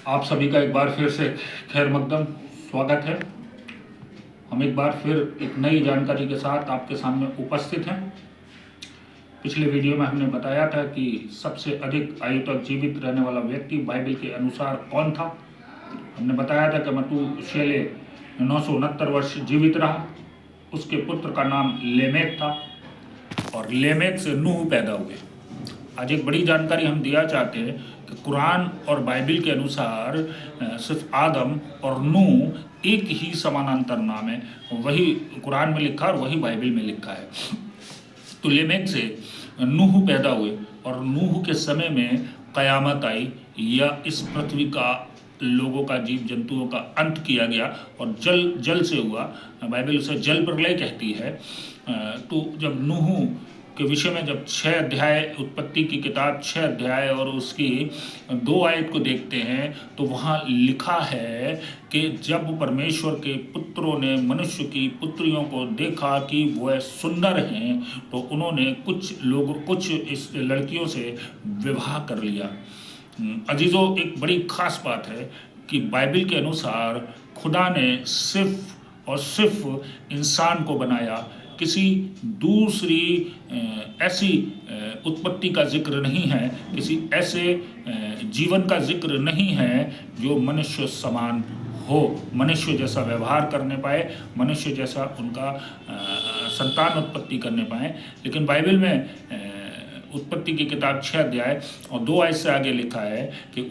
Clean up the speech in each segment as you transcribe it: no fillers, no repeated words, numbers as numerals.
आप सभी का एक बार फिर से खैर मकदम स्वागत है। हम एक बार फिर एक नई जानकारी के साथ आपके सामने उपस्थित हैं। पिछले वीडियो में हमने बताया था कि सबसे अधिक आयु तक जीवित रहने वाला व्यक्ति बाइबल के अनुसार कौन था। हमने बताया था कि मतूशेले 969 वर्ष जीवित रहा। उसके पुत्र का नाम लेमेक था और लेमेक से नूह पैदा हुए। आज एक बड़ी जानकारी हम दिया चाहते हैं कि कुरान और बाइबल के अनुसार सिर्फ आदम और नूह एक ही समानांतर नाम है। वही कुरान में लिखा और वही बाइबल में लिखा है। तो लेमेक से नूह पैदा हुए और नूह के समय में कयामत आई या इस पृथ्वी का लोगों का जीव जंतुओं का अंत किया गया और जल से हुआ। बाइबल उसे जल प्रलय कहती है। तो जब नूह के विषय में जब 6 अध्याय उत्पत्ति की किताब 6 अध्याय और उसकी 2 आयत को देखते हैं तो वहाँ लिखा है कि जब परमेश्वर के पुत्रों ने मनुष्य की पुत्रियों को देखा कि वह सुंदर हैं तो उन्होंने कुछ इस लड़कियों से विवाह कर लिया। अजीजों, एक बड़ी खास बात है कि बाइबल के अनुसार खुदा ने सिर्फ और सिर्फ इंसान को बनाया। किसी दूसरी ऐसी उत्पत्ति का जिक्र नहीं है, किसी ऐसे जीवन का जिक्र नहीं है जो मनुष्य समान हो, मनुष्य जैसा व्यवहार करने पाए, मनुष्य जैसा उनका संतान उत्पत्ति करने पाए। लेकिन बाइबल में उत्पत्ति की किताब 6 अध्याय और 2 आयत से आगे लिखा है कि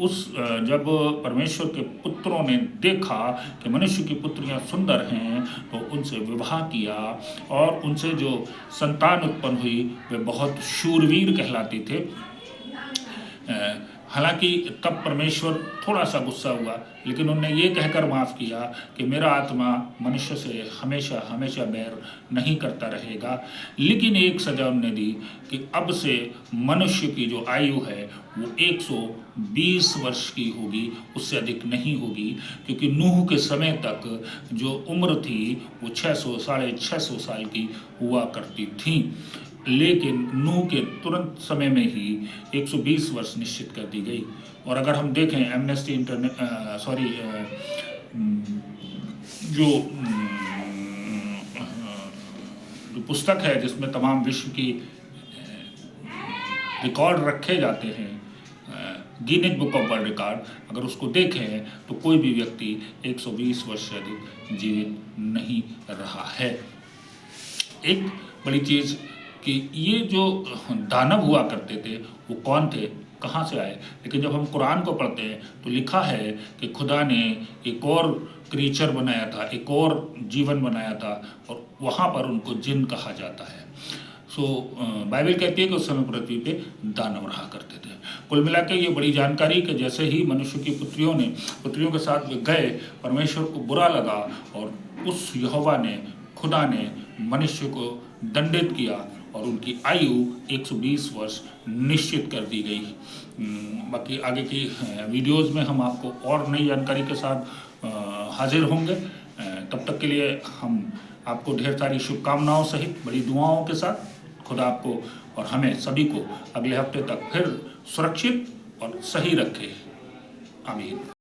जब परमेश्वर के पुत्रों ने देखा कि मनुष्य की पुत्रियां सुंदर हैं तो उनसे विवाह किया और उनसे जो संतान उत्पन्न हुई वे बहुत शूरवीर कहलाते थे। हालांकि तब परमेश्वर थोड़ा सा गुस्सा हुआ, लेकिन उन्होंने ये कहकर माफ़ किया कि मेरा आत्मा मनुष्य से हमेशा हमेशा बैर नहीं करता रहेगा। लेकिन एक सजा उन्होंने दी कि अब से मनुष्य की जो आयु है वो 120 वर्ष की होगी, उससे अधिक नहीं होगी, क्योंकि नूह के समय तक जो उम्र थी वो 600-650 साल की हुआ करती थी। लेकिन नूह के तुरंत समय में ही 120 वर्ष निश्चित कर दी गई। और अगर हम देखें एमनेस्टी जो पुस्तक है जिसमें तमाम विश्व की रिकॉर्ड रखे जाते हैं, Guinness book of world record, अगर उसको देखें तो कोई भी व्यक्ति 120 वर्ष से अधिक जीवित नहीं रहा है। एक बड़ी चीज़ कि ये जो दानव हुआ करते थे वो कौन थे, कहाँ से आए। लेकिन जब हम कुरान को पढ़ते हैं तो लिखा है कि खुदा ने एक और क्रीचर बनाया था, एक और जीवन बनाया था और वहाँ पर उनको जिन कहा जाता है। बाइबल कहती है कि उस समय पृथ्वी पे दानव रहा करते थे। कुल मिला के ये बड़ी जानकारी कि जैसे ही मनुष्य की पुत्रियों के साथ वे गए, परमेश्वर को बुरा लगा और उस यहोवा ने, खुदा ने मनुष्य को दंडित किया और उनकी आयु 120 वर्ष निश्चित कर दी गई। बाकी आगे की वीडियोस में हम आपको और नई जानकारी के साथ हाजिर होंगे। तब तक के लिए हम आपको ढेर सारी शुभकामनाओं सहित बड़ी दुआओं के साथ खुदा आपको और हमें सभी को अगले हफ्ते तक फिर सुरक्षित और सही रखे। आमीन।